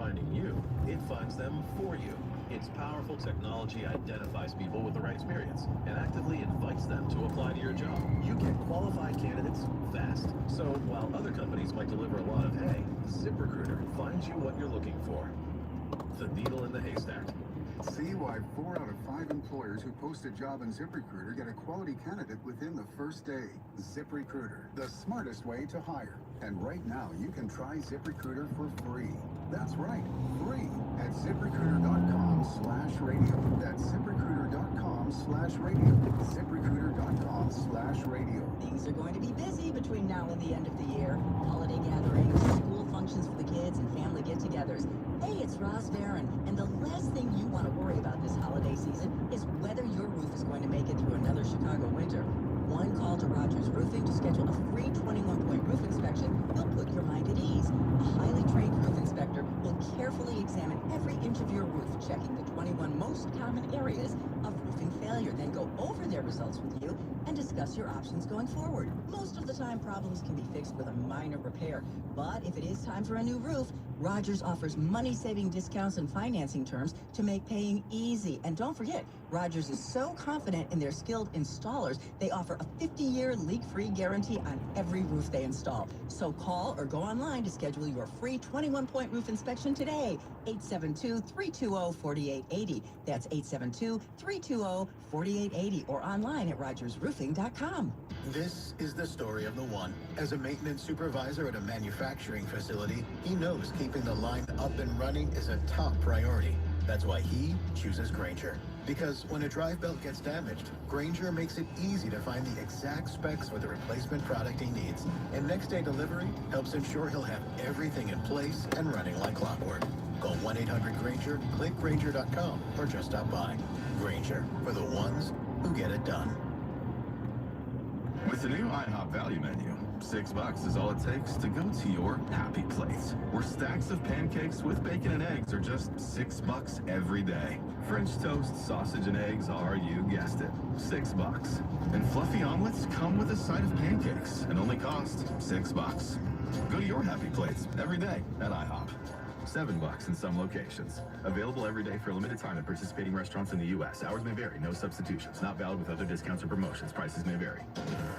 finding you, it finds them for you. Its powerful technology identifies people with the right experience and actively invites them to apply to your job. You get qualified candidates fast. So while other companies might deliver a lot of hay, ZipRecruiter finds you what you're looking for. The needle in the haystack. See why 4 out of 5 employers who post a job in ZipRecruiter get a quality candidate within the first day. ZipRecruiter, the smartest way to hire. And right now, you can try ZipRecruiter for free. That's right, free at ZipRecruiter.com/radio. That's ZipRecruiter.com/radio. ZipRecruiter.com/radio. Things are going to be busy between now and the end of the year. Holiday gatherings, school functions for the kids, and family get-togethers. Hey, it's Ross Barron, and the last thing you want to worry about this holiday season is whether your roof is going to make it through another Chicago winter. One call to Rogers Roofing to schedule a free 21-point roof inspection will put your mind at ease. A highly trained roof inspector will carefully examine every inch of your roof, checking the 21 most common areas of roofing failure, then go over their results with you and discuss your options going forward. Most of the time, problems can be fixed with a minor repair, but if it is time for a new roof, Rogers offers money-saving discounts and financing terms to make paying easy. And don't forget, Rogers is so confident in their skilled installers, they offer a 50-year leak-free guarantee on every roof they install. So call or go online to schedule your free 21-point roof inspection today. 872-320-4880. That's 872-320-4880 or online at rogersroofing.com. This is the story of the one. As a maintenance supervisor at a manufacturing facility, he knows keeping the line up and running is a top priority. That's why he chooses Grainger. Because when a drive belt gets damaged, Grainger makes it easy to find the exact specs for the replacement product he needs. And next day delivery helps ensure he'll have everything in place and running like clockwork. Call 1-800-GRAINGER, click Grainger.com, or just stop by. Grainger, for the ones who get it done. With the new IHOP value menu, $6 is all it takes to go to your happy place, where stacks of pancakes with bacon and eggs are just $6 every day. French toast, sausage, and eggs are, you guessed it, $6. And fluffy omelets come with a side of pancakes and only cost $6. Go to your happy place every day at IHOP. $7 in some locations. Available every day for a limited time at participating restaurants in the U.S. Hours may vary. No substitutions. Not valid with other discounts or promotions. Prices may vary.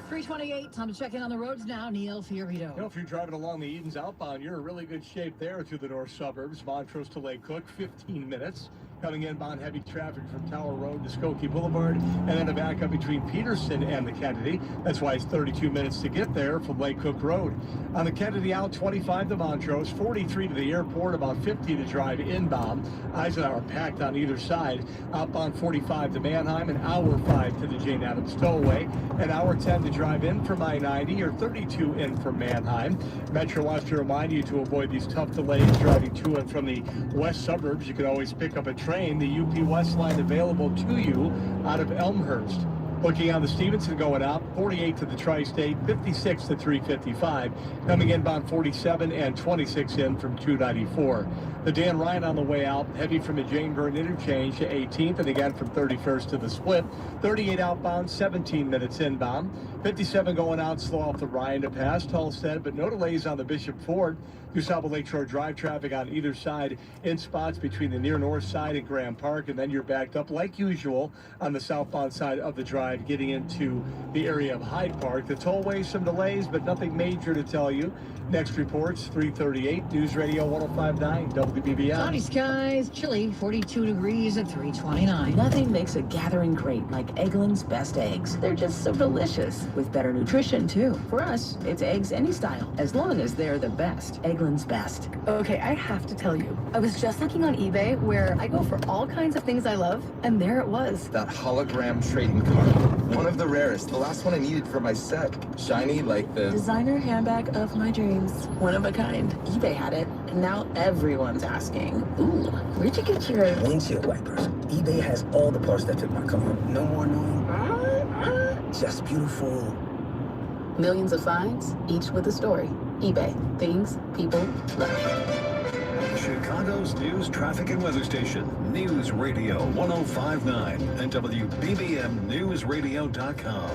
3:28. Time to check in on the roads now. Neil Fiorito. If you're driving along the Edens outbound, you're in really good shape there through the north suburbs. Montrose to Lake Cook, 15 minutes. Coming inbound, heavy traffic from Tower Road to Skokie Boulevard, and then a backup between Peterson and the Kennedy. That's why it's 32 minutes to get there from Lake Cook Road. On the Kennedy out, 25 to Montrose, 43 to the airport, about 50 to drive inbound. Eisenhower packed on either side. Outbound 45 to Manheim, an hour 5 to the Jane Addams Stowaway, an hour 10 to drive in from I-90, or 32 in from Manheim. Metro wants to remind you to avoid these tough delays driving to and from the west suburbs. You can always pick up a train, the UP West line available to you out of Elmhurst. Looking on the Stevenson going out, 48 to the Tri-State, 56 to 355. Coming inbound 47 and 26 in from 294. The Dan Ryan on the way out, heavy from the Jane Byrne interchange to 18th, and again from 31st to the split. 38 outbound, 17 minutes inbound. 57 going out, slow off the Ryan to pass Tulstead, but no delays on the Bishop Ford. Through South Lakeshore Drive, traffic on either side in spots between the near north side and Graham Park, and then you're backed up like usual on the southbound side of the drive getting into the area of Hyde Park. The tollway, some delays, but nothing major to tell you. Next reports, 3:38, News Radio 105.9 WBBM. Cloudy skies, chilly, 42 degrees at 3:29. Nothing makes a gathering great like Eggland's Best Eggs. They're just so delicious, with better nutrition, too. For us, it's eggs any style, as long as they're the best. Eggland's Best. Okay, I have to tell you, I was just looking on eBay, where I go for all kinds of things I love, and there it was. That hologram trading card. One of the rarest. The last one I needed for my set. Shiny like the designer handbag of my dreams. One of a kind. eBay had it, and now everyone's asking, ooh, where'd you get your windshield wipers? eBay has all the parts that fit my car. No more annoying. Just beautiful. Millions of finds, each with a story. eBay. Things people love. Chicago's news, traffic, and weather station. News Radio 105.9 and WBBMNewsRadio.com.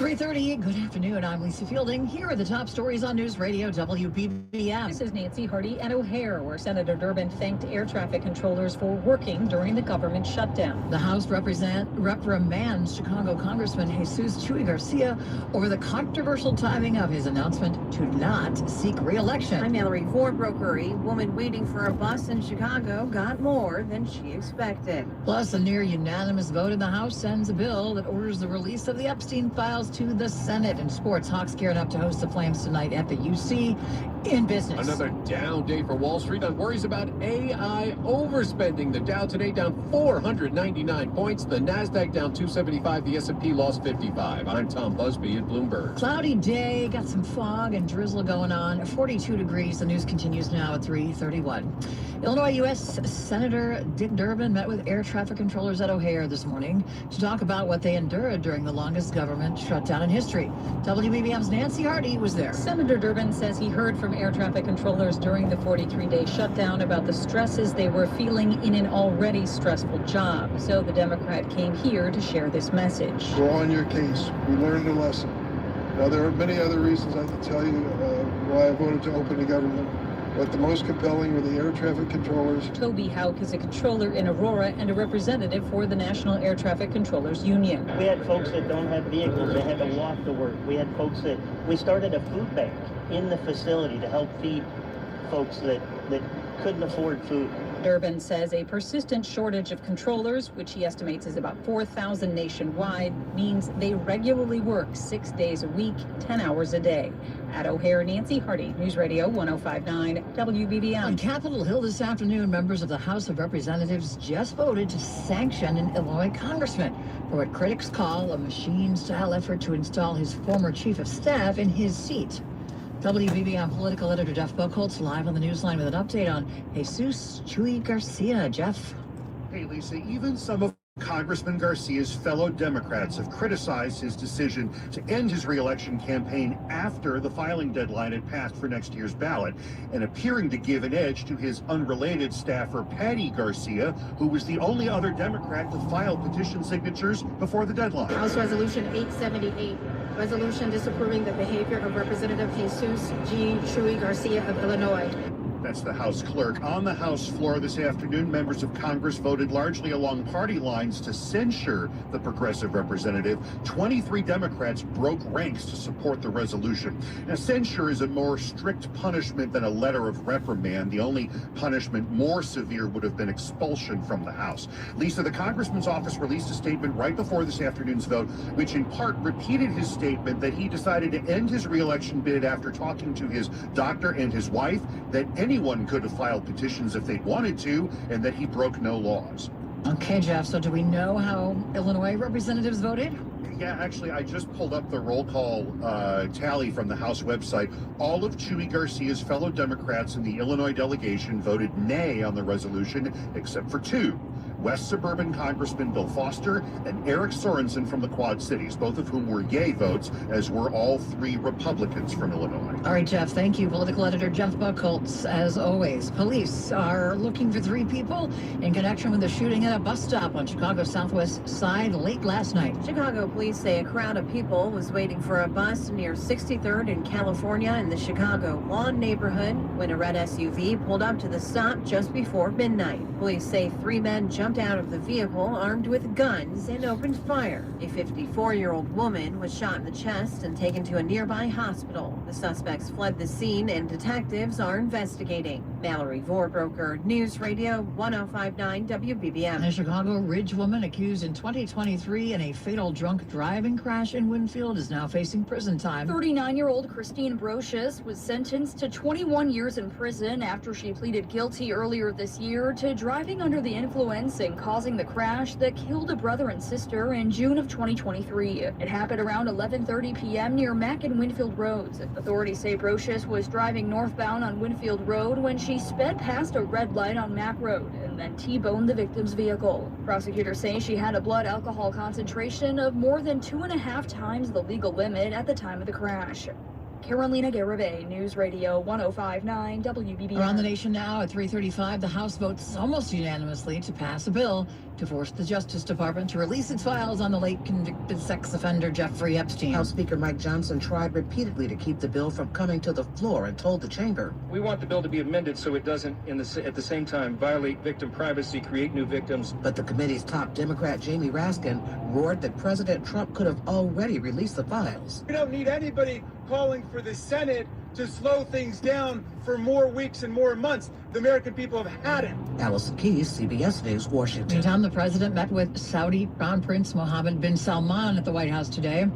3:30. Good afternoon. I'm Lisa Fielding. Here are the top stories on News Radio WBBM. This is Nancy Hardy at O'Hare, where Senator Durbin thanked air traffic controllers for working during the government shutdown. The House reprimands Chicago Congressman Jesus Chuy Garcia over the controversial timing of his announcement to not seek re-election. I'm Mallory Vorbroker. A woman waiting for a bus in Chicago got more than she expected. Plus, a near unanimous vote in the House sends a bill that orders the release of the Epstein files to the Senate. In sports, Hawks gearing up to host the Flames tonight at the UC. In business, another down day for Wall Street on worries about AI overspending. The Dow today down 499 points. The Nasdaq down 275. The S&P lost 55. I'm Tom Busby at Bloomberg. Cloudy day, got some fog and drizzle going on. 42 degrees. The news continues now at 3:31. Illinois U.S. Senator Dick Durbin met with air traffic controllers at O'Hare this morning to talk about what they endured during the longest government shutdown in history. WBBM's Nancy Hardy was there. Senator Durbin says he heard from air traffic controllers during the 43-day shutdown about the stresses they were feeling in an already stressful job. So the Democrat came here to share this message. Go on your case. We learned a lesson. Now, there are many other reasons I can tell you why I voted to open the government. But the most compelling were the air traffic controllers. Toby Hauk is a controller in Aurora and a representative for the National Air Traffic Controllers Union. We had folks that don't have vehicles. They had to walk to work. We had folks that, we started a food bank in the facility to help feed folks that couldn't afford food. Durbin says a persistent shortage of controllers, which he estimates is about 4,000 nationwide, means they regularly work 6 days a week, 10 hours a day. At O'Hare, Nancy Hardy, News Radio 1059 WBBM. On Capitol Hill this afternoon, members of the House of Representatives just voted to sanction an Illinois congressman for what critics call a machine-style effort to install his former chief of staff in his seat. WBBM political editor Jeff Buchholz live on the Newsline with an update on Jesus Chuy Garcia. Jeff. Hey, Lisa, even some of Congressman Garcia's fellow Democrats have criticized his decision to end his re-election campaign after the filing deadline had passed for next year's ballot, and appearing to give an edge to his unrelated staffer Patty Garcia, who was the only other Democrat to file petition signatures before the deadline. House Resolution 878, resolution disapproving the behavior of Representative Jesus G. Chuy Garcia of Illinois. That's the House clerk. On the House floor this afternoon, members of Congress voted largely along party lines to censure the progressive representative. 23 Democrats broke ranks to support the resolution. Now, censure is a more strict punishment than a letter of reprimand. The only punishment more severe would have been expulsion from the House. Lisa, the congressman's office released a statement right before this afternoon's vote, which in part repeated his statement that he decided to end his re-election bid after talking to his doctor and his wife, that anyone could have filed petitions if they'd wanted to, and that he broke no laws. Okay, Jeff, so do we know how Illinois representatives voted? Yeah, actually, I just pulled up the roll call tally from the House website. All of Chuy Garcia's fellow Democrats in the Illinois delegation voted nay on the resolution, except for two. West Suburban Congressman Bill Foster and Eric Sorensen from the Quad Cities, both of whom were yay votes, as were all three Republicans from Illinois. All right, Jeff, thank you. Political editor Jeff Buchholz, as always. Police are looking for 3 people in connection with the shooting at a bus stop on Chicago's southwest side late last night. Chicago police say a crowd of people was waiting for a bus near 63rd in California in the Chicago Lawn neighborhood when a red SUV pulled up to the stop just before midnight. Police say 3 men jumped out of the vehicle armed with guns and opened fire. A 54-year-old woman was shot in the chest and taken to a nearby hospital. The suspects fled the scene and detectives are investigating. Mallory Vorbroker, News Radio 1059 WBBM. A Chicago Ridge woman accused in 2023 in a fatal drunk driving crash in Winfield is now facing prison time. 39-year-old Christine Brocious was sentenced to 21 years in prison after she pleaded guilty earlier this year to driving under the influence and causing the crash that killed a brother and sister in June of 2023. It happened around 11:30 p.m. near Mack and Winfield roads. Authorities say Brocious was driving northbound on Winfield Road when she sped past a red light on Mack Road and then T-boned the victim's vehicle. Prosecutors say she had a blood alcohol concentration of more than 2.5 times the legal limit at the time of the crash. Carolina Garibay, News Radio 105.9 WBBM. Around the nation now at 3:35, the House votes almost unanimously to pass a bill to force the Justice Department to release its files on the late convicted sex offender Jeffrey Epstein. House Speaker Mike Johnson tried repeatedly to keep the bill from coming to the floor and told the chamber, "We want the bill to be amended so it doesn't, at the same time, violate victim privacy, create new victims." But the committee's top Democrat, Jamie Raskin, roared that President Trump could have already released the files. We don't need anybody calling for the Senate to slow things down for more weeks and more months. The American people have had it. Allison Keyes, CBS News, Washington. Meantime, the president met with Saudi Crown Prince Mohammed bin Salman at the White House today.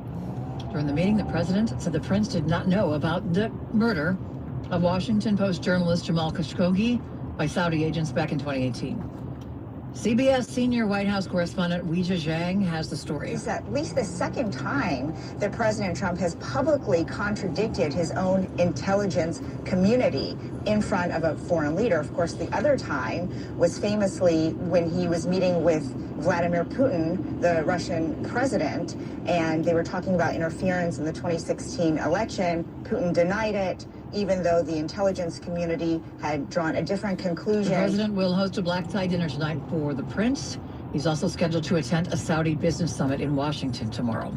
During the meeting, the president said the prince did not know about the murder of Washington Post journalist Jamal Khashoggi by Saudi agents back in 2018. CBS senior White House correspondent Weijia Zhang has the story. It's at least the second time that President Trump has publicly contradicted his own intelligence community in front of a foreign leader. Of course, the other time was famously when he was meeting with Vladimir Putin, the Russian president, and they were talking about interference in the 2016 election. Putin denied it, even though the intelligence community had drawn a different conclusion. The president will host a black tie dinner tonight for the prince. He's also scheduled to attend a Saudi business summit in Washington tomorrow.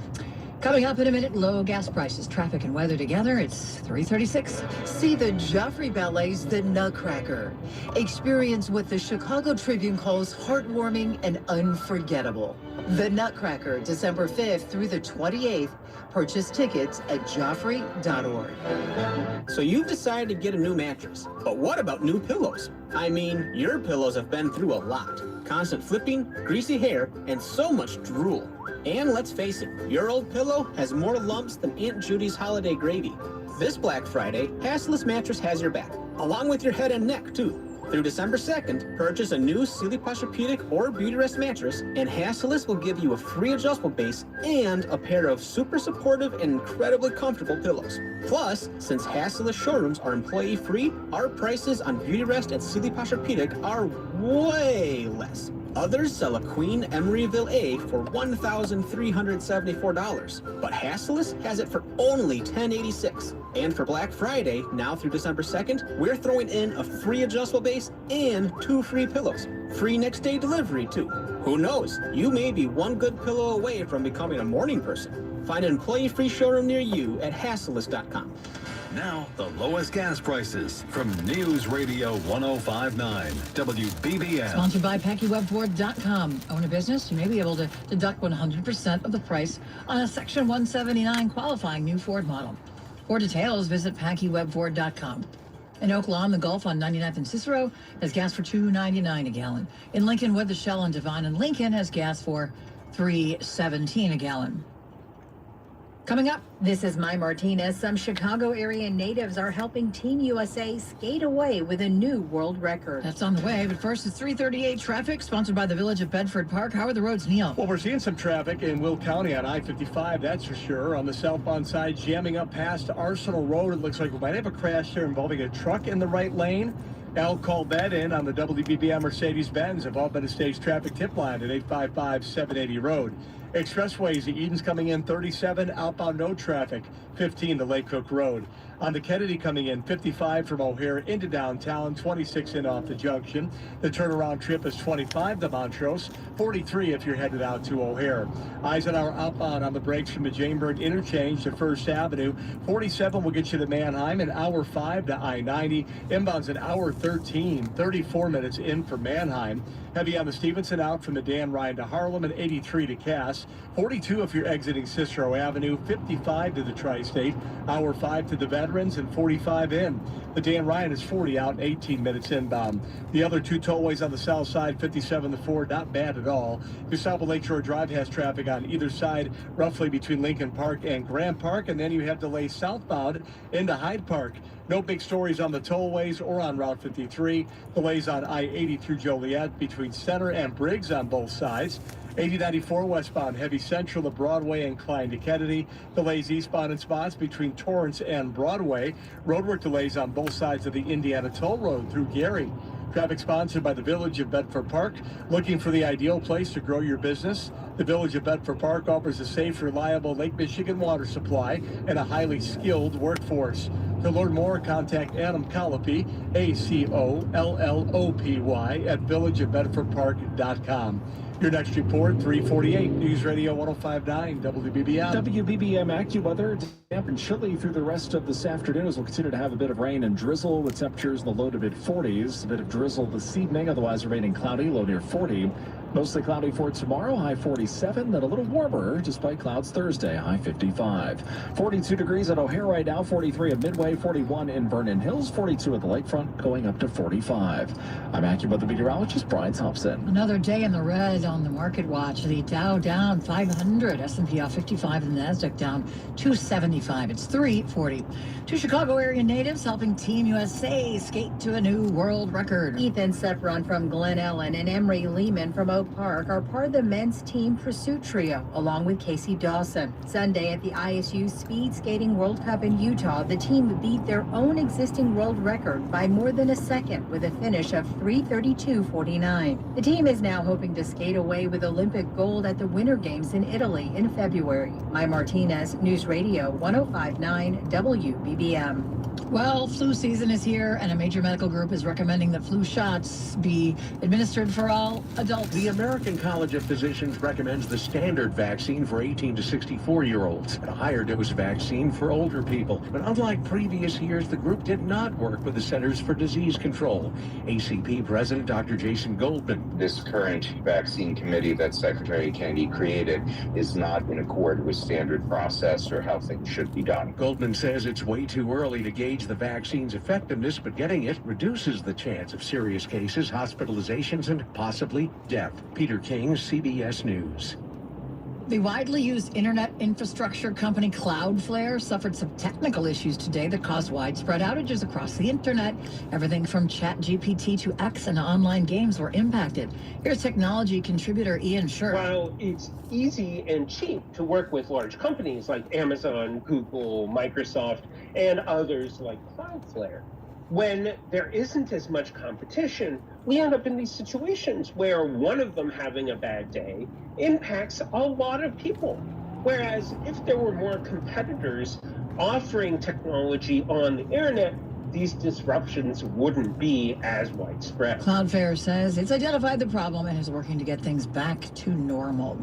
Coming up in a minute, low gas prices, traffic and weather together. It's 3:36. See the Joffrey Ballet's The Nutcracker. Experience what the Chicago Tribune calls heartwarming and unforgettable. The Nutcracker, December 5th through the 28th. Purchase tickets at joffrey.org. So you've decided to get a new mattress, but what about new pillows? I mean, your pillows have been through a lot. Constant flipping, greasy hair, and so much drool. And let's face it, your old pillow has more lumps than Aunt Judy's holiday gravy. This Black Friday, Hassless Mattress has your back, along with your head and neck, too. Through December 2nd, purchase a new Sealy Posturepedic or Beautyrest mattress, and Hassless will give you a free adjustable base and a pair of super supportive and incredibly comfortable pillows. Plus, since Hassless showrooms are employee-free, our prices on Beautyrest and Sealy Posturepedic are way less. Others sell a Queen Emeryville A for $1,374, but Hassless has it for only $1,086. And for Black Friday, now through December 2nd, we're throwing in a free adjustable base and 2 free pillows. Free next day delivery, too. Who knows? You may be one good pillow away from becoming a morning person. Find an employee-free showroom near you at Hassless.com. Now, the lowest gas prices from News Radio 105.9 WBBM. Sponsored by PackyWebFord.com. Own a business? You may be able to deduct 100% of the price on a Section 179 qualifying new Ford model. For details, visit PackyWebFord.com. In Oak Lawn, the Gulf on 99th and Cicero has gas for $2.99 a gallon. In Lincoln, with the Shell on Devon and Lincoln has gas for $3.17 a gallon. Coming up, this is My Martinez. Some Chicago area natives are helping Team USA skate away with a new world record. That's on the way, but first it's 3:38 traffic, sponsored by the Village of Bedford Park. How are the roads, Neil? Well, we're seeing some traffic in Will County on I-55, that's for sure. On the southbound side, jamming up past Arsenal Road. It looks like we might have a crash here involving a truck in the right lane. Al called that in on the WBBM Mercedes-Benz of Albany Stage traffic tip line at 855-780 Road. Expressways, the Eden's coming in 37, outbound no traffic, 15 to Lake Cook Road. On the Kennedy coming in 55 from O'Hare into downtown, 26 in off the junction. The turnaround trip is 25 to Montrose, 43 if you're headed out to O'Hare. Eisenhower outbound on the brakes from the Janeburg interchange to First Avenue. 47 will get you to Manheim, an hour 5 to I-90. Inbound's an hour 13, 34 minutes in for Manheim. Heavy on the Stevenson out from the Dan Ryan to Harlem, and 83 to Cass. 42 if you're exiting Cicero Avenue, 55 to the Tri-State, hour 5 to the Veterans, and 45 in. The Dan Ryan is 40 out, 18 minutes inbound. The other two tollways on the south side, 57 to 4, not bad at all. Your south of Lakeshore Drive has traffic on either side, roughly between Lincoln Park and Grant Park, and then you have delays southbound into Hyde Park. No big stories on the tollways or on Route 53. Delays on I-80 through Joliet between Center and Briggs on both sides. 8094 westbound, heavy central to Broadway and Klein to Kennedy. Delays eastbound in spots between Torrance and Broadway. Roadwork delays on both sides of the Indiana Toll Road through Gary. Traffic sponsored by the Village of Bedford Park. Looking for the ideal place to grow your business? The Village of Bedford Park offers a safe, reliable Lake Michigan water supply and a highly skilled workforce. To learn more, contact Adam Collopy, ACOLLOPY, at villageofbedfordpark.com. Your next report, 348 News Radio 105.9 WBBM. WBBM AccuWeather, damp and chilly through the rest of this afternoon as we'll continue to have a bit of rain and drizzle with temperatures in the low to mid 40s. A bit of drizzle this evening, otherwise remaining cloudy, low near 40. Mostly cloudy for tomorrow, high 47, then a little warmer despite clouds Thursday, high 55. 42 degrees at O'Hare right now, 43 at Midway, 41 in Vernon Hills, 42 at the lakefront, going up to 45. I'm AccuWeather meteorologist Brian Thompson. Another day in the red on the market watch. The Dow down 500, S&P off 55, and the Nasdaq down 275. It's 340. Two Chicago area natives helping Team USA skate to a new world record. Ethan Sepron from Glen Ellen and Emery Lehman from Oak Park are part of the men's team pursuit trio, along with Casey Dawson. Sunday at the ISU Speed Skating World Cup in Utah, the team beat their own existing world record by more than a second with a finish of 3:32.49. The team is now hoping to skate away with Olympic gold at the Winter Games in Italy in February. Maya Martinez, News Radio 105.9 WBBM. Well, flu season is here, and a major medical group is recommending that flu shots be administered for all adults. The American College of Physicians recommends the standard vaccine for 18 to 64-year-olds and a higher dose vaccine for older people. But unlike previous years, the group did not work with the Centers for Disease Control. ACP President Dr. Jason Goldman. This current vaccine committee that Secretary Kennedy created is not in accord with standard process or how things should be done. Goldman says it's way too early to gauge the vaccine's effectiveness, but getting it reduces the chance of serious cases, hospitalizations, and possibly death. Peter King, CBS News. The widely used internet infrastructure company Cloudflare suffered some technical issues today that caused widespread outages across the internet. Everything from ChatGPT to X and online games were impacted. Here's technology contributor Ian Scher. While it's easy and cheap to work with large companies like Amazon, Google, Microsoft, and others like Cloudflare, when there isn't as much competition, we end up in these situations where one of them having a bad day impacts a lot of people. Whereas if there were more competitors offering technology on the internet, these disruptions wouldn't be as widespread. Cloudflare says it's identified the problem and is working to get things back to normal.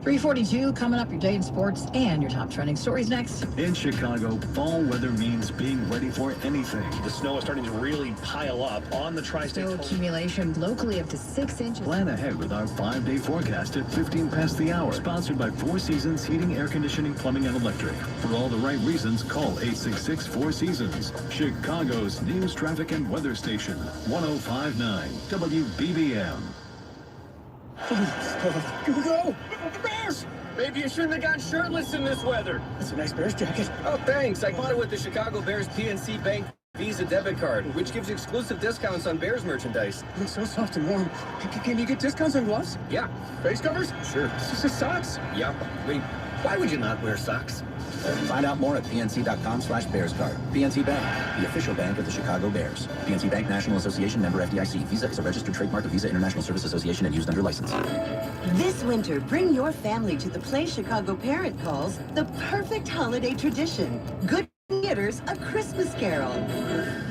3:42 coming up, your day in sports and your top trending stories next. In Chicago, fall weather means being ready for anything. The snow is starting to really pile up on the tri-state. Snow accumulation locally up to 6 inches. Plan ahead with our 5-day forecast at 15 past the hour. Sponsored by Four Seasons Heating, Air Conditioning, Plumbing, and Electric. For all the right reasons, call 866-4 Seasons. Chicago's news, traffic, and weather station. 105.9 WBBM. Here we go! The Bears! Maybe you shouldn't have gone shirtless in this weather. That's a nice Bears jacket. Oh, thanks. I bought it with the Chicago Bears PNC Bank Visa debit card, which gives exclusive discounts on Bears merchandise. It looks so soft and warm. Can you get discounts on gloves? Yeah. Face covers? Sure. It's just socks? Yeah. Wait, why would you not wear socks? Find out more at pnc.com/bearscard. PNC Bank, the official bank of the Chicago Bears. PNC Bank National Association, member FDIC. Visa is a registered trademark of Visa International Service Association and used under license. This winter, bring your family to the place Chicago Parent calls the perfect holiday tradition. Good Theater's A Christmas Carol.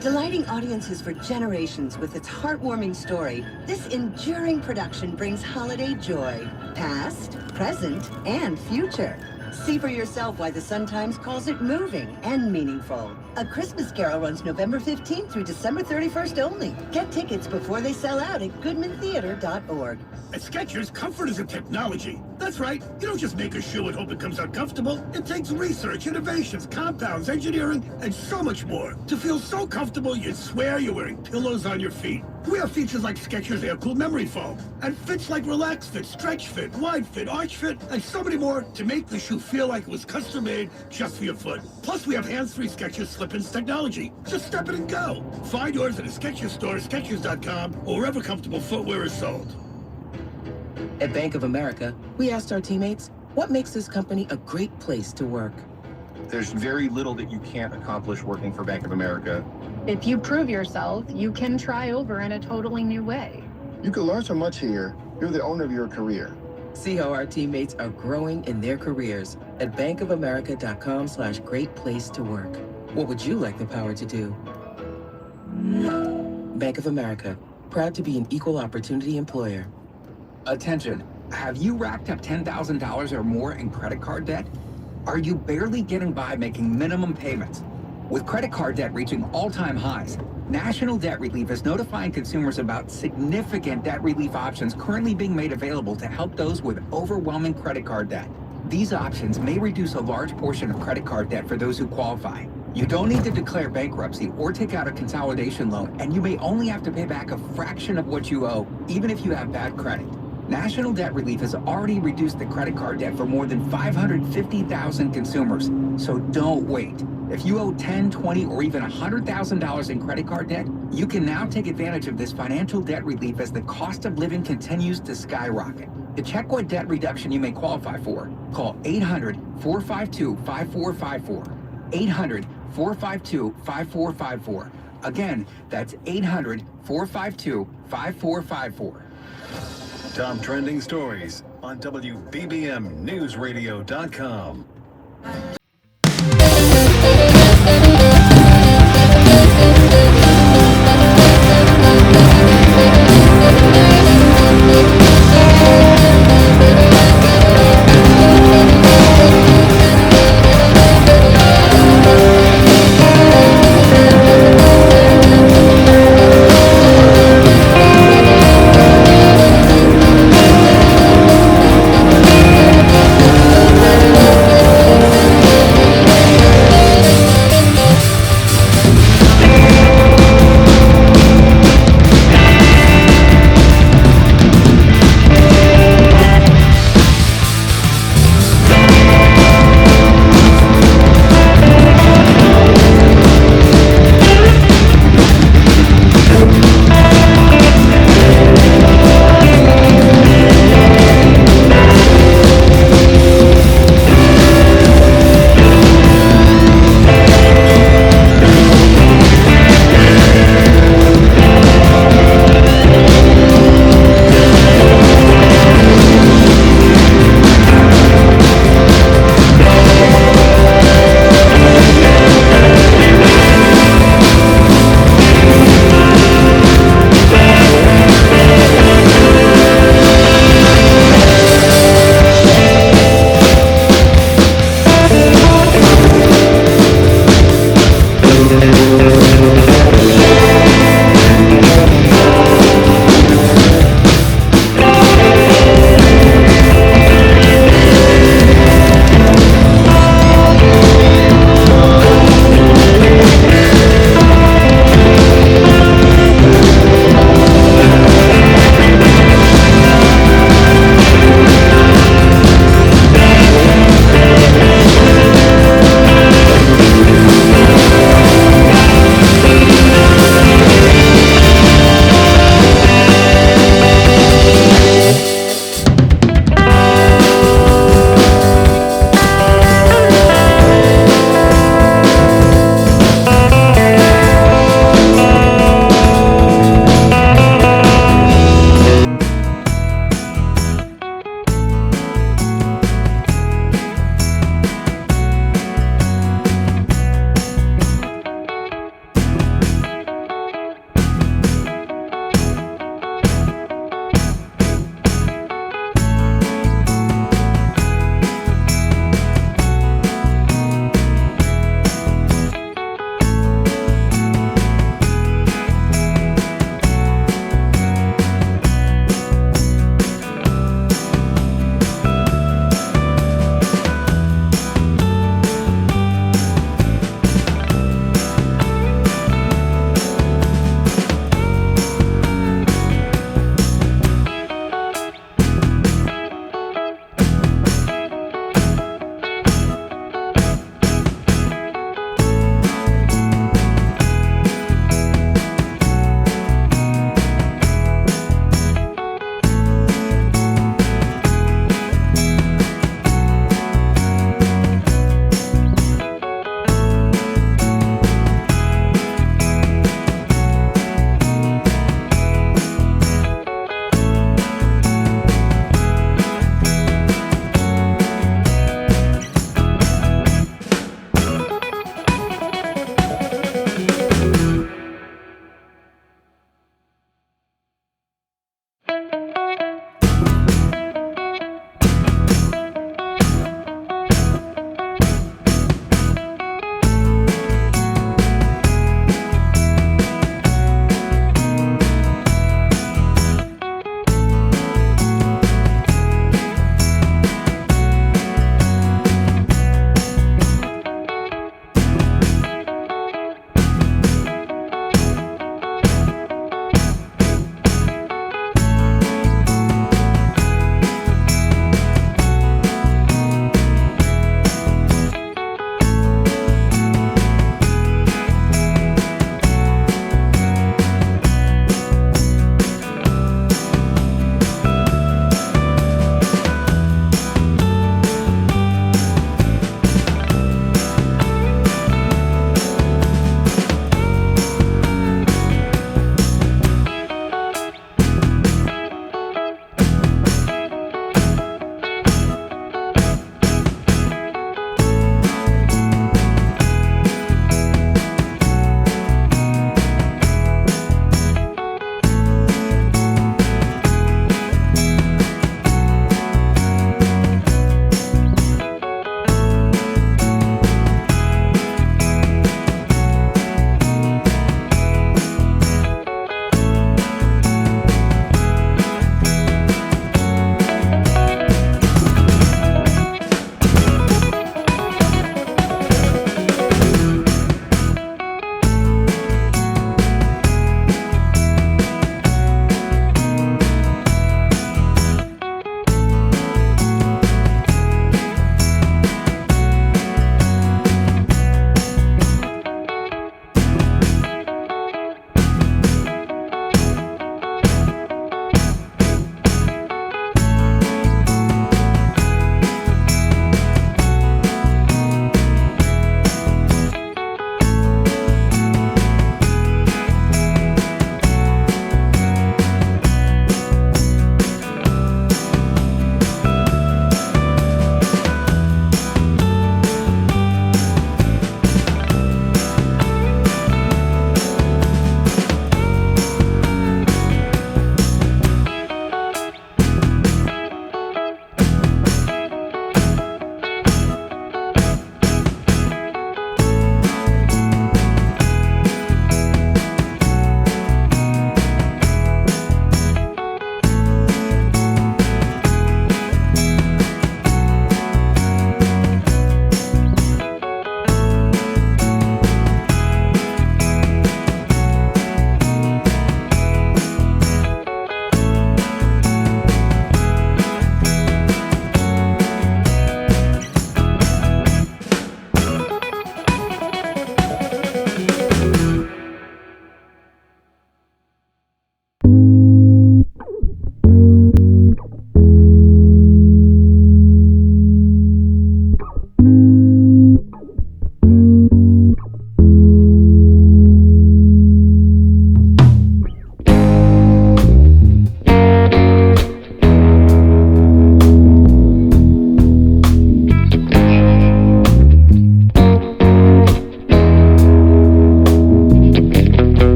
Delighting audiences for generations with its heartwarming story, this enduring production brings holiday joy, past, present, and future. See for yourself why the Sun-Times calls it moving and meaningful. A Christmas Carol runs November 15th through December 31st only. Get tickets before they sell out at goodmantheater.org. At Skechers, comfort is a technology. That's right. You don't just make a shoe and hope it comes out comfortable. It takes research, innovations, compounds, engineering, and so much more to feel so comfortable you'd swear you're wearing pillows on your feet. We have features like Skechers Air-Cooled Memory Foam and fits like Relax Fit, Stretch Fit, Wide Fit, Arch Fit, and so many more to make the shoe feel like it was custom-made just for your foot. Plus, we have hands-free Skechers slip-ins technology. Just step in and go. Find yours at a Skechers store, Skechers.com, or wherever comfortable footwear is sold. At Bank of America, we asked our teammates, what makes this company a great place to work? There's very little that you can't accomplish working for Bank of America. If you prove yourself, you can try over in a totally new way. You can learn so much here. You're the owner of your career. See how our teammates are growing in their careers at bankofamerica.com/great place to work. What would you like the power to do? Bank of America, proud to be an equal opportunity employer. Attention, have you racked up $10,000 or more in credit card debt? Are you barely getting by making minimum payments? With credit card debt reaching all-time highs, National Debt Relief is notifying consumers about significant debt relief options currently being made available to help those with overwhelming credit card debt. These options may reduce a large portion of credit card debt for those who qualify. You don't need to declare bankruptcy or take out a consolidation loan, and you may only have to pay back a fraction of what you owe, even if you have bad credit. National Debt Relief has already reduced the credit card debt for more than 550,000 consumers, so don't wait. If you owe $10, $20, or even $100,000 in credit card debt, you can now take advantage of this financial debt relief as the cost of living continues to skyrocket. To check what debt reduction you may qualify for, call 800-452-5454. 800-452-5454. Again, that's 800-452-5454. Top trending stories on WBBMNewsRadio.com.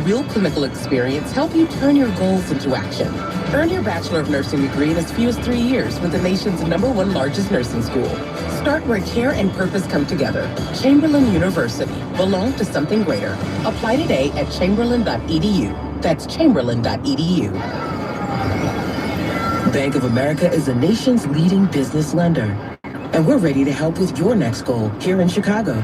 and real clinical experience help you turn your goals into action. Earn your Bachelor of Nursing degree in as few as 3 years with the nation's #1 largest nursing school. Start where care and purpose come together. Chamberlain University. Belong to something greater. Apply today at chamberlain.edu. That's chamberlain.edu. Bank of America is the nation's leading business lender. And we're ready to help with your next goal here in Chicago.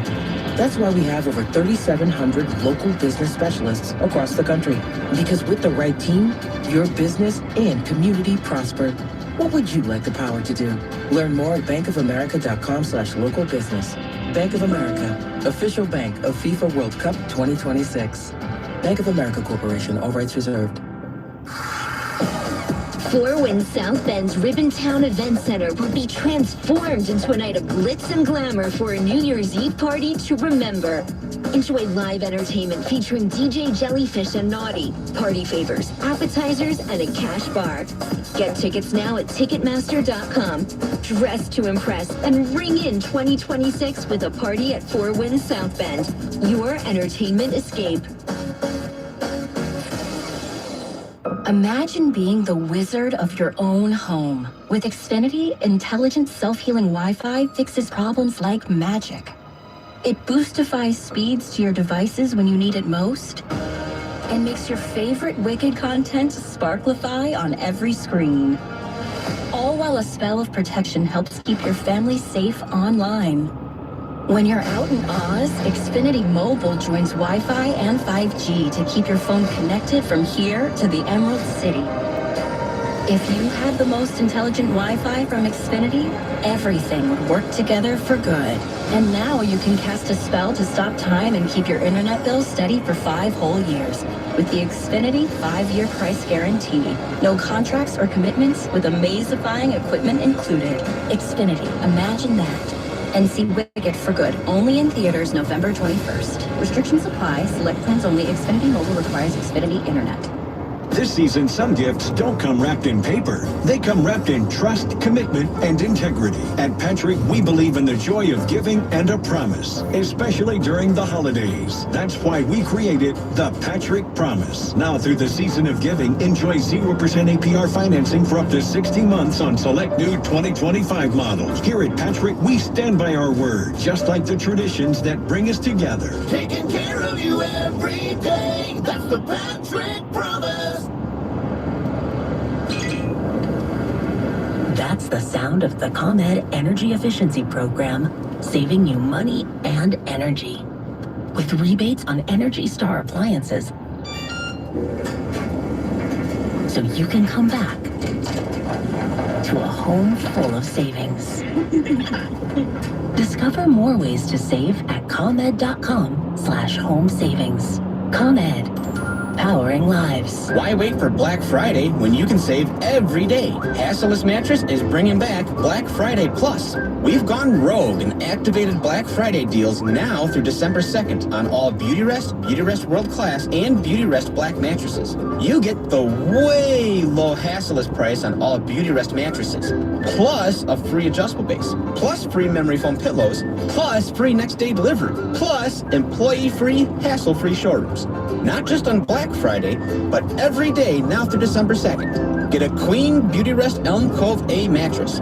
That's why we have over 3,700 local business specialists across the country. Because with the right team, your business and community prosper. What would you like the power to do? Learn more at bankofamerica.com/local business. Bank of America, official bank of FIFA World Cup 2026. Bank of America Corporation, all rights reserved. Four Winds South Bend's Ribbontown Event Center will be transformed into a night of glitz and glamour for a New Year's Eve party to remember. Enjoy live entertainment featuring DJ Jellyfish and Naughty, party favors, appetizers, and a cash bar. Get tickets now at Ticketmaster.com. Dress to impress and ring in 2026 with a party at Four Winds South Bend. Your entertainment escape. Imagine being the wizard of your own home. With Xfinity, intelligent self-healing Wi-Fi fixes problems like magic. It boostifies speeds to your devices when you need it most, and makes your favorite Wicked content sparklify on every screen. All while a spell of protection helps keep your family safe online. When you're out in Oz, Xfinity Mobile joins Wi-Fi and 5G to keep your phone connected from here to the Emerald City. If you had the most intelligent Wi-Fi from Xfinity, everything would work together for good. And now you can cast a spell to stop time and keep your internet bill steady for 5 whole years. With the Xfinity 5-year price guarantee. No contracts or commitments with amazifying equipment included. Xfinity, imagine that. And see Wicked for good, only in theaters November 21st. Restrictions apply. Select plans only. Xfinity Mobile requires Xfinity Internet. This season, some gifts don't come wrapped in paper. They come wrapped in trust, commitment, and integrity. At Patrick, we believe in the joy of giving and a promise, especially during the holidays. That's why we created the Patrick Promise. Now, through the season of giving, enjoy 0% APR financing for up to 60 months on select new 2025 models. Here at Patrick, we stand by our word, just like the traditions that bring us together. Taking care of you every day. That's the Patrick Promise. That's the sound of the ComEd Energy Efficiency Program, saving you money and energy. With rebates on Energy Star appliances, so you can come back to a home full of savings. Discover more ways to save at ComEd.com/home savings. ComEd. Powering lives. Why wait for Black Friday when you can save every day? Hasseless Mattress is bringing back Black Friday Plus. We've gone rogue and activated Black Friday deals now through December 2nd on all Beautyrest World Class, and Beautyrest Black mattresses. You get the way low Hasseless price on all Beautyrest mattresses, plus a free adjustable base, plus free memory foam pillows, plus free next day delivery, plus employee-free, hassle-free showrooms. Not just on Black Friday, but every day now through December 2nd. Get a Queen Beautyrest Elm Cove A mattress.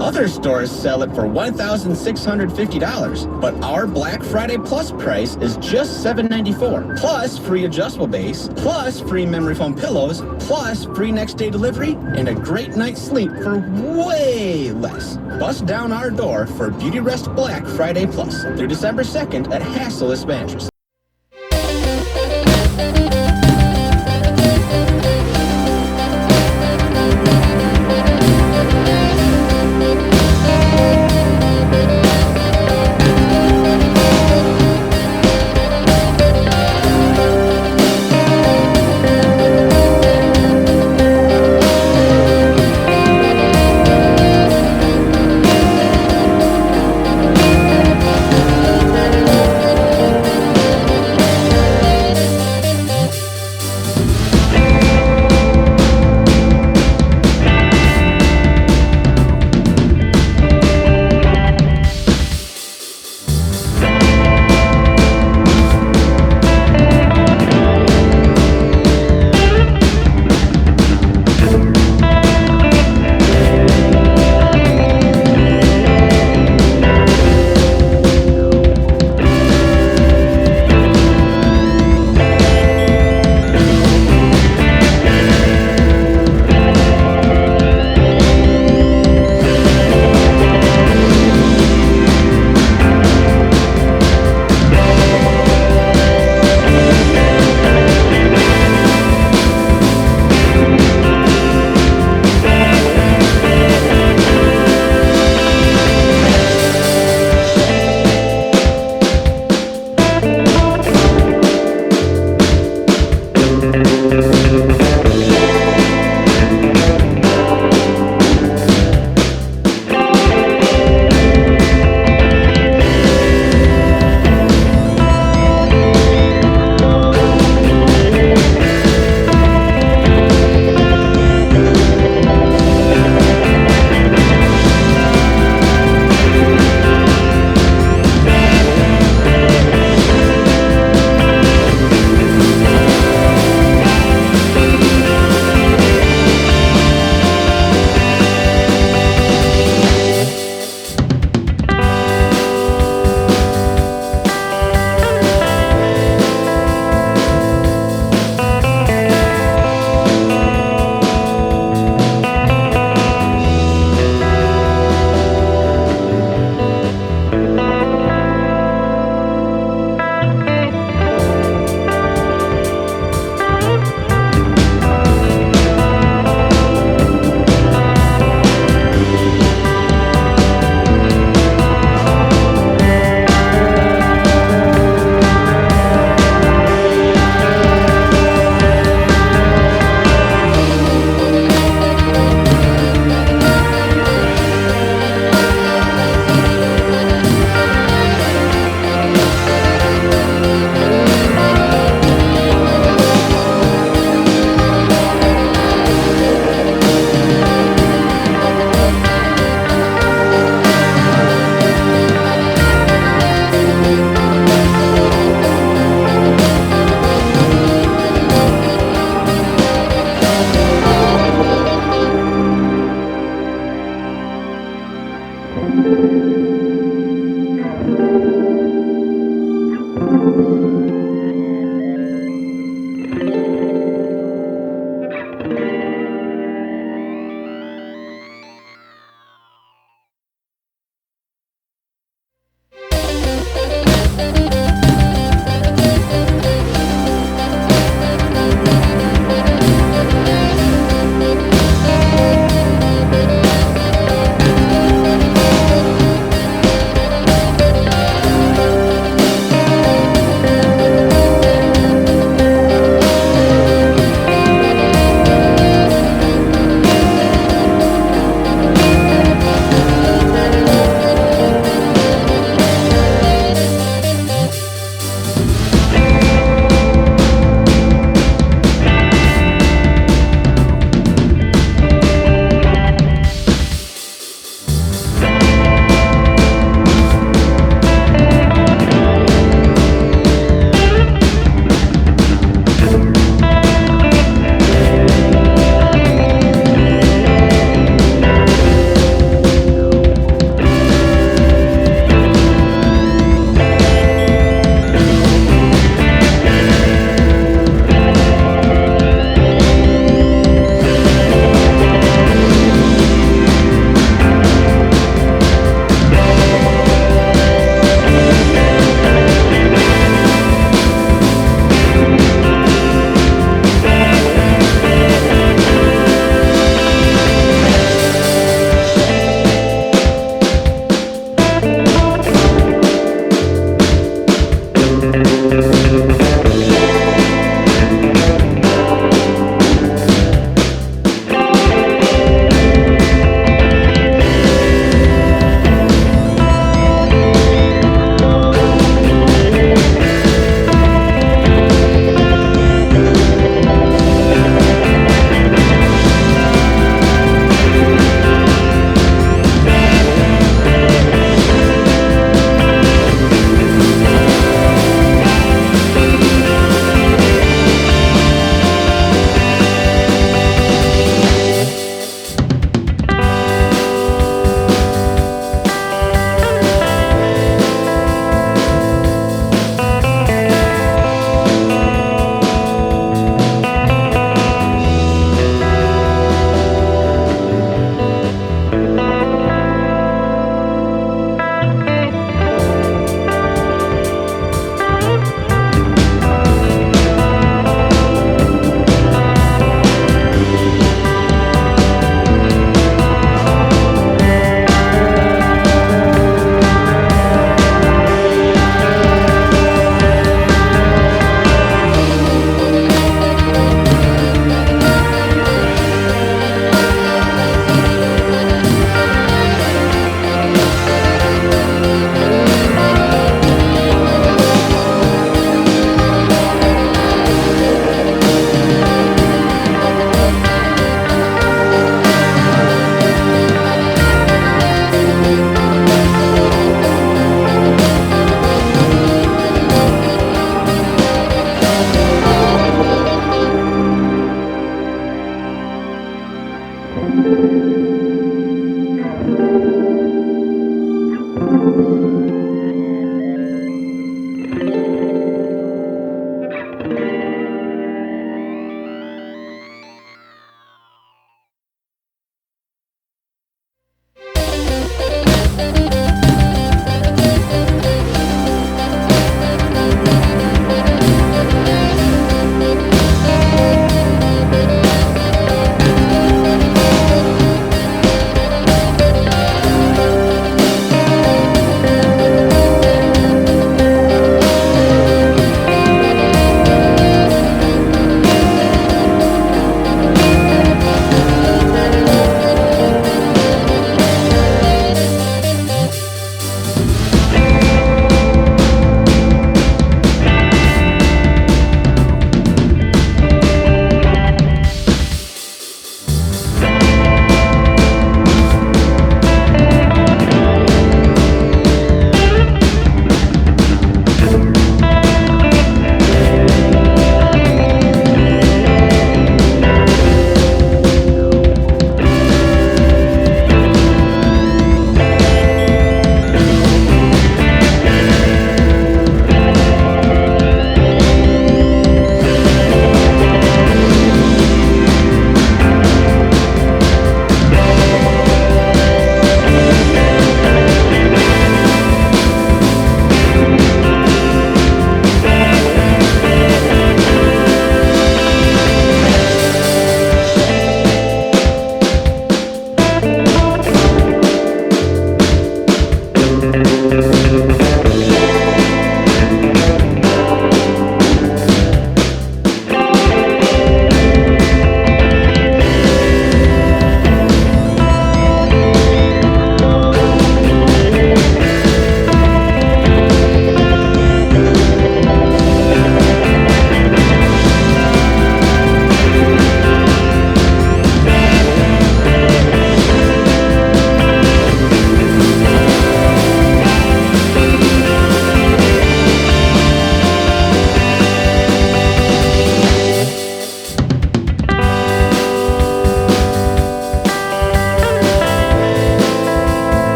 Other stores sell it for $1,650, but our Black Friday Plus price is just $794, plus free adjustable base, plus free memory foam pillows, plus free next day delivery, and a great night's sleep for way less. Bust down our door for Beautyrest Black Friday Plus through December 2nd at Hasseless Mattress.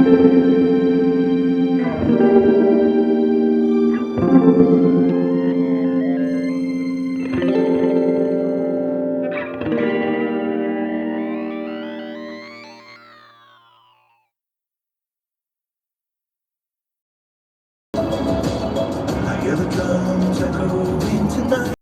I hear the drums echoing tonight.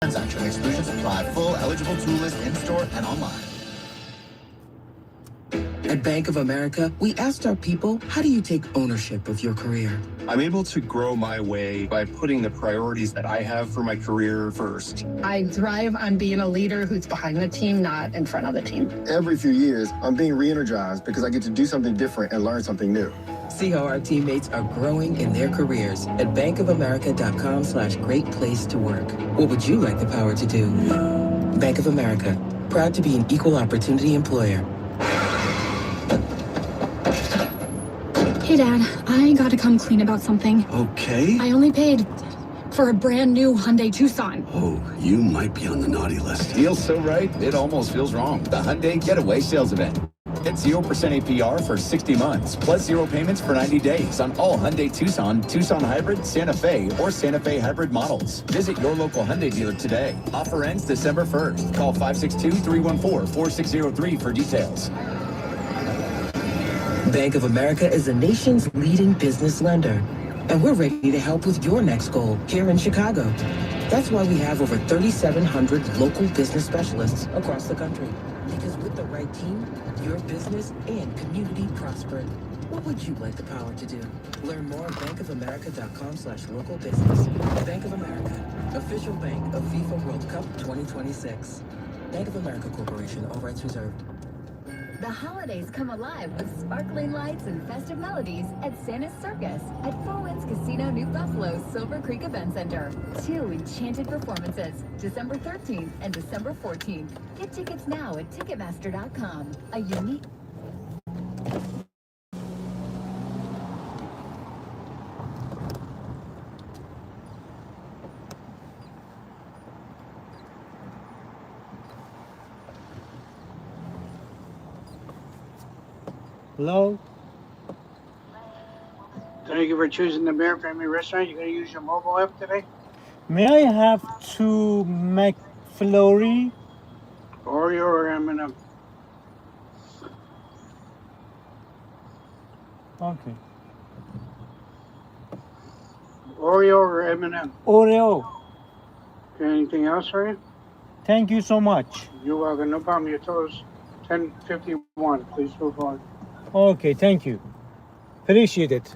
Transaction exclusions apply. Full eligible tool list in-store and online. At Bank of America, we asked our people, how do you take ownership of your career? I'm able to grow my way by putting the priorities that I have for my career first. I thrive on being a leader who's behind the team, not in front of the team. Every few years, I'm being re-energized because I get to do something different and learn something new. See how our teammates are growing in their careers at bankofamerica.com/great place to work. What would you like the power to do? Bank of America, proud to be an equal opportunity employer. Hey, Dad, I gotta come clean about something. Okay. I only paid for a brand new Hyundai Tucson. Oh, you might be on the naughty list. Feels so right, it almost feels wrong. The Hyundai Getaway Sales Event. Get 0% APR for 60 months, plus 0 payments for 90 days on all Hyundai Tucson, Tucson Hybrid, Santa Fe, or Santa Fe Hybrid models. Visit your local Hyundai dealer today. Offer ends December 1st. Call 562-314-4603 for details. Bank of America is the nation's leading business lender, and we're ready to help with your next goal here in Chicago. That's why we have over 3,700 local business specialists across the country. Because with the right team, your business and community prosper. What would you like the power to do? Learn more at bankofamerica.com/local business. Bank of America, official bank of FIFA World Cup 2026. Bank of America Corporation, all rights reserved. The holidays come alive with sparkling lights and festive melodies at Santa's Circus at Four Winds Casino New Buffalo's Silver Creek Event Center. 2 enchanted performances, December 13th and December 14th. Get tickets now at Ticketmaster.com. A unique... Hello? Thank you for choosing the Bear Family Restaurant. You're going to use your mobile app today? May I have 2 McFlurry? Oreo or M&M? Okay. Oreo or M&M? Oreo. Okay, anything else for you? Thank you so much. You're welcome. No problem. Your total's $10.51. Please move on. Okay, thank you. Appreciate it.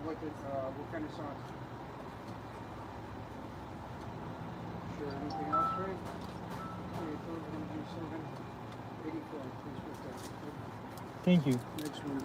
What kind of sauce? Sure, anything else, right? Okay, your total's going to be $7.84. Please put that. Thank you. Next one.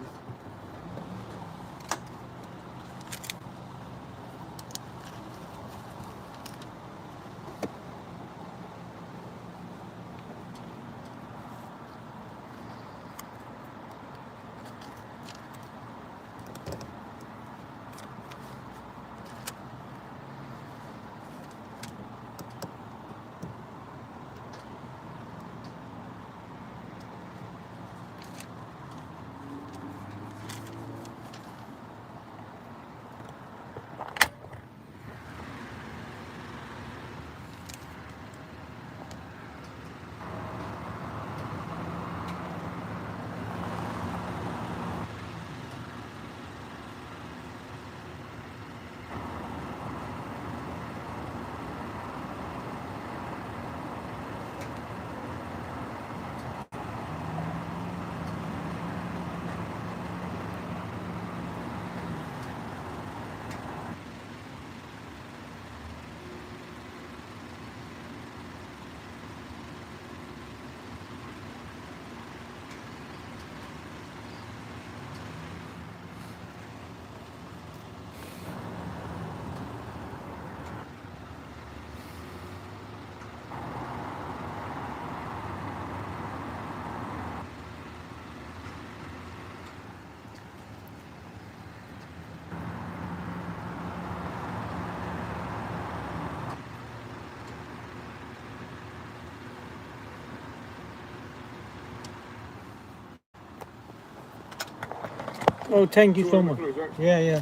Oh, thank you so much. Yeah, yeah.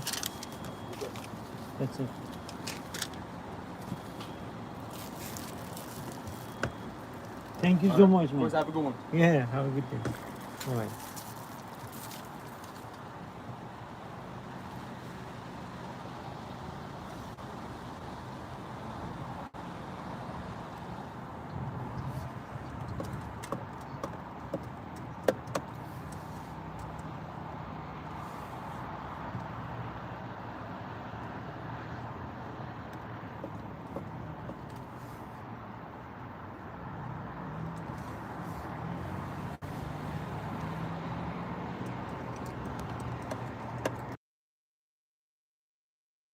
That's it. Thank you so much, man. Have a good one. Yeah, have a good day. All right.